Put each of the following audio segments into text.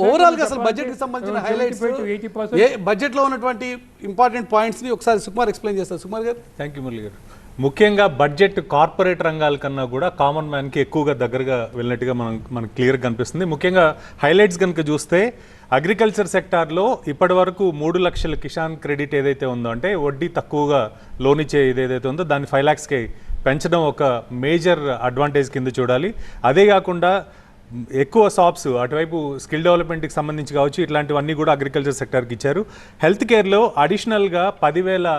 Overall గా అసలు budget కి సంబంధించిన హైలైట్స్ ఏ బడ్జెట్ లో ఉన్నటువంటి ఇంపార్టెంట్ పాయింట్స్ ని ఒకసారి సుకుమార్ ఎక్స్ప్లెయిన్ చేస్తారు. సుకుమార్ గారు. థ్యాంక్ యూ మురళి గారు. ముఖ్యంగా బడ్జెట్ కార్పొరేట్ రంగాల కన్నా కూడా కామన్ మ్యాన్కి ఎక్కువగా దగ్గరగా వెళ్ళినట్టుగా మనకు క్లియర్గా కనిపిస్తుంది. ముఖ్యంగా హైలైట్స్ కనుక చూస్తే అగ్రికల్చర్ సెక్టార్లో ఇప్పటి వరకు 3 లక్షల కిసాన్ క్రెడిట్ ఏదైతే ఉందో, అంటే వడ్డీ తక్కువగా లోన్ ఇచ్చే ఏదైతే ఉందో దాన్ని 5 lakhsకి పెంచడం ఒక మేజర్ అడ్వాంటేజ్ కింద చూడాలి. అదే కాకుండా ఎక్కువ షాప్స్ అటువైపు స్కిల్ డెవలప్మెంట్కి సంబంధించి కావచ్చు, ఇట్లాంటివన్నీ కూడా అగ్రికల్చర్ సెక్టర్కి ఇచ్చారు. హెల్త్ కేర్లో అడిషనల్గా 10,000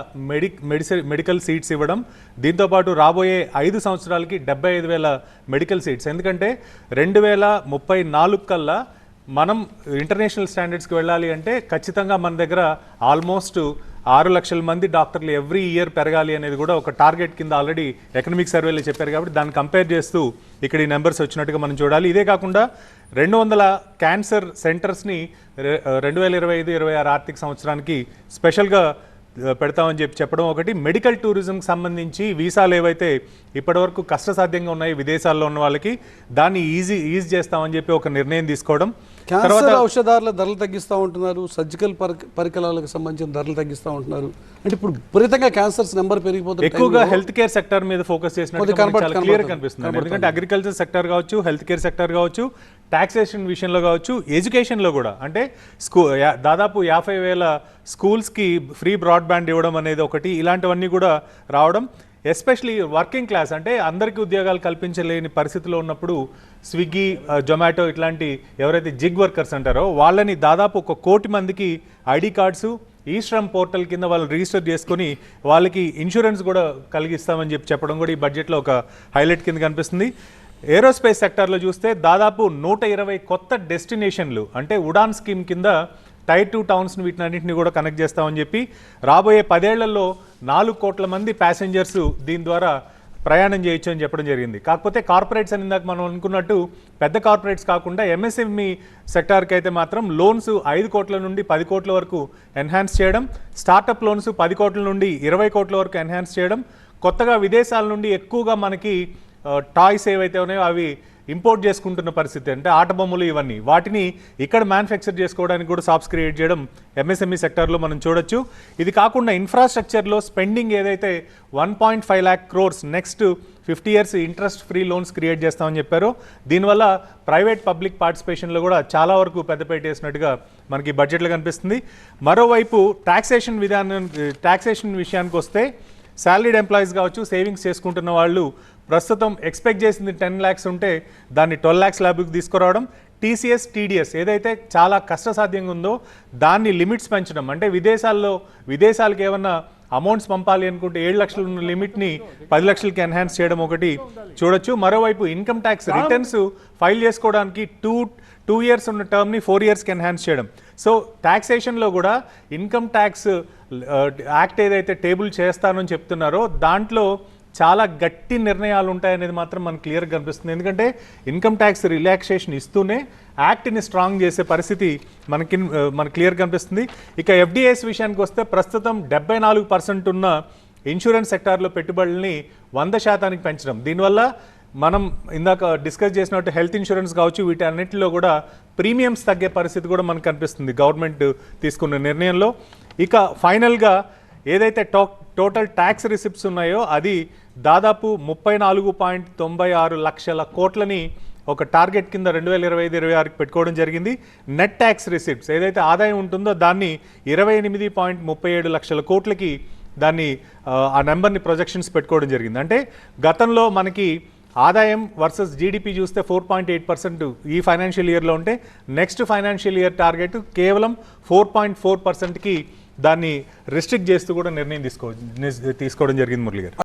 మెడికల్ సీట్స్ ఇవ్వడం, దీంతోపాటు రాబోయే 5 సంవత్సరాలకి 75,000 మెడికల్ సీట్స్. ఎందుకంటే 2034 కల్లా మనం ఇంటర్నేషనల్ స్టాండర్డ్స్కి వెళ్ళాలి అంటే ఖచ్చితంగా మన దగ్గర ఆల్మోస్ట్ 6 లక్షల మంది డాక్టర్లు ఎవ్రీ ఇయర్ పెరగాలి అనేది కూడా ఒక టార్గెట్ కింద ఆల్రెడీ ఎకనామిక్ సర్వేలో చెప్పారు. కాబట్టి దాన్ని కంపేర్ చేస్తూ ఇక్కడ ఈ నెంబర్స్ వచ్చినట్టుగా మనం చూడాలి. ఇదే కాకుండా 200 క్యాన్సర్ సెంటర్స్ని 2025-26 ఆర్థిక సంవత్సరానికి స్పెషల్గా పెడతామని చెప్పడం ఒకటి. మెడికల్ టూరిజంకి సంబంధించి వీసాలు ఏవైతే ఇప్పటివరకు కష్టసాధ్యంగా ఉన్నాయి విదేశాల్లో ఉన్న వాళ్ళకి, దాన్ని ఈజీ చేస్తామని చెప్పి ఒక నిర్ణయం తీసుకోవడం. క్యాన్సర్ ఔషధాల ధరలు తగ్గిస్తూ ఉంటున్నారు, సర్జికల్ పరికరాలకు సంబంధించిన ధరలు తగ్గిస్తూ ఉంటున్నారు. అంటే ఇప్పుడు విపరీతంగా క్యాన్సర్స్ నెంబర్ పెరిగిపోతుంది. ఎక్కువగా హెల్త్ కేర్ సెక్టర్ మీద ఫోకస్ చేసినట్టు చాలా క్లియర్ కనిపిస్తుంది. ఎందుకంటే అగ్రికల్చర్ సెక్టర్ కావచ్చు, హెల్త్ కేర్ సెక్టర్ కావచ్చు, టాక్సేషన్ విషయంలో కావచ్చు, ఎడ్యుకేషన్లో కూడా అంటే దాదాపు 50,000 స్కూల్స్కి ఫ్రీ బ్రాడ్బ్యాండ్ ఇవ్వడం అనేది ఒకటి. ఇలాంటివన్నీ కూడా రావడం, ఎస్పెషలీ వర్కింగ్ క్లాస్ అంటే అందరికీ ఉద్యోగాలు కల్పించలేని పరిస్థితిలో ఉన్నప్పుడు స్విగ్గీ, జొమాటో ఇట్లాంటి ఎవరైతే జిగ్ వర్కర్స్ అంటారో వాళ్ళని దాదాపు 1 కోటి మందికి ఐడి కార్డ్స్ ఈ శ్రమ్ పోర్టల్ కింద వాళ్ళు రిజిస్టర్ చేసుకొని వాళ్ళకి ఇన్సూరెన్స్ కూడా కలిగిస్తామని చెప్పడం కూడా ఈ బడ్జెట్లో ఒక హైలైట్ కింద కనిపిస్తుంది. ఏరోస్పేస్ సెక్టార్లో చూస్తే దాదాపు 120 కొత్త డెస్టినేషన్లు అంటే ఉడాన్ స్కీమ్ కింద టైర్ 2 టౌన్స్ని వీటినన్నింటినీ కూడా కనెక్ట్ చేస్తామని చెప్పి రాబోయే 10 ఏళ్లలో 4 కోట్ల మంది ప్యాసింజర్స్ దీని ద్వారా ప్రయాణం చేయొచ్చు అని చెప్పడం జరిగింది. కాకపోతే కార్పొరేట్స్ అని ఇందాక మనం అనుకున్నట్టు పెద్ద కార్పొరేట్స్ కాకుండా ఎంఎస్ఎంఈ సెక్టార్కి అయితే మాత్రం లోన్స్ 5 కోట్ల నుండి 10 కోట్ల వరకు ఎన్హాన్స్ చేయడం, స్టార్టప్ లోన్స్ 10 కోట్ల నుండి 20 కోట్ల వరకు ఎన్హాన్స్ చేయడం, కొత్తగా విదేశాల నుండి ఎక్కువగా మనకి టాయ్స్ ఏవైతే ఉన్నాయో అవి ఇంపోర్ట్ చేసుకుంటున్న పరిస్థితి, అంటే ఆట బొమ్మలు ఇవన్నీ, వాటిని ఇక్కడ మ్యానుఫ్యాక్చర్ చేసుకోవడానికి కూడా షాప్స్ క్రియేట్ చేయడం ఎంఎస్ఎంఈ సెక్టార్లో మనం చూడొచ్చు. ఇది కాకుండా ఇన్ఫ్రాస్ట్రక్చర్లో స్పెండింగ్ ఏదైతే 1.5 lakh crores next 50 years interest free loans create చేస్తామని చెప్పారో, దీనివల్ల ప్రైవేట్ పబ్లిక్ పార్టిసిపేషన్లో కూడా చాలా వరకు పెద్దపేట వేసినట్టుగా మనకి బడ్జెట్లో కనిపిస్తుంది. మరోవైపు టాక్సేషన్ విషయానికి వస్తే శాలరీడ్ ఎంప్లాయీస్ కావచ్చు, సేవింగ్స్ చేసుకుంటున్న వాళ్ళు ప్రస్తుతం ఎక్స్పెక్ట్ చేసింది 10 lakhs ఉంటే దాన్ని 12 lakhs ల్యాబ్కి తీసుకురావడం, టీసీఎస్, టీడీఎస్ ఏదైతే చాలా కష్టసాధ్యంగా ఉందో దాన్ని లిమిట్స్ పెంచడం, అంటే విదేశాలకు ఏమన్నా అమౌంట్స్ పంపాలి అనుకుంటే 7 లక్షల ఉన్న లిమిట్ని 10 లక్షలకి ఎన్హాన్స్ చేయడం ఒకటి చూడొచ్చు. మరోవైపు ఇన్కమ్ ట్యాక్స్ రిటర్న్స్ ఫైల్ చేసుకోవడానికి 2 years ఉన్న టర్మ్ని 4 yearsకి ఎన్హాన్స్ చేయడం. సో టాక్సేషన్లో కూడా ఇన్కమ్ ట్యాక్స్ యాక్ట్ ఏదైతే టేబుల్ చేస్తానని చెప్తున్నారో దాంట్లో చాలా గట్టి నిర్ణయాలు ఉంటాయనేది మాత్రం మనకు క్లియర్గా కనిపిస్తుంది. ఎందుకంటే ఇన్కమ్ ట్యాక్స్ రిలాక్సేషన్ ఇస్తూనే యాక్ట్ని స్ట్రాంగ్ చేసే పరిస్థితి మనకు క్లియర్గా కనిపిస్తుంది. ఇక ఎఫ్డిఐస్ విషయానికి వస్తే ప్రస్తుతం 74% ఉన్న ఇన్సూరెన్స్ సెక్టార్లో పెట్టుబడుల్ని 100% పెంచడం, దీనివల్ల మనం ఇందాక డిస్కస్ చేసినట్టు హెల్త్ ఇన్సూరెన్స్ కావచ్చు, వీటి అన్నింటిలో కూడా ప్రీమియమ్స్ తగ్గే పరిస్థితి కూడా మనకు కనిపిస్తుంది గవర్నమెంట్ తీసుకున్న నిర్ణయంలో. ఇక ఫైనల్గా ఏదైతే టోటల్ ట్యాక్స్ రిసిప్ట్స్ ఉన్నాయో అది దాదాపు 34.96 లక్షల కోట్లని ఒక టార్గెట్ కింద 2025-26కి పెట్టుకోవడం జరిగింది. నెట్ ట్యాక్స్ రిసిప్ట్స్ ఏదైతే ఆదాయం ఉంటుందో దాన్ని 28.37 లక్షల కోట్లకి దాన్ని ఆ నెంబర్ని ప్రొజెక్షన్స్ పెట్టుకోవడం జరిగింది. అంటే గతంలో మనకి ఆదాయం వర్సెస్ జీడిపి చూస్తే 4.8% ఈ ఫైనాన్షియల్ ఇయర్లో ఉంటే నెక్స్ట్ ఫైనాన్షియల్ ఇయర్ టార్గెట్ కేవలం 4.4%కి దాన్ని రిస్ట్రిక్ట్ చేస్తూ కూడా నిర్ణయం తీసుకోవడం జరిగింది మురళి గారు.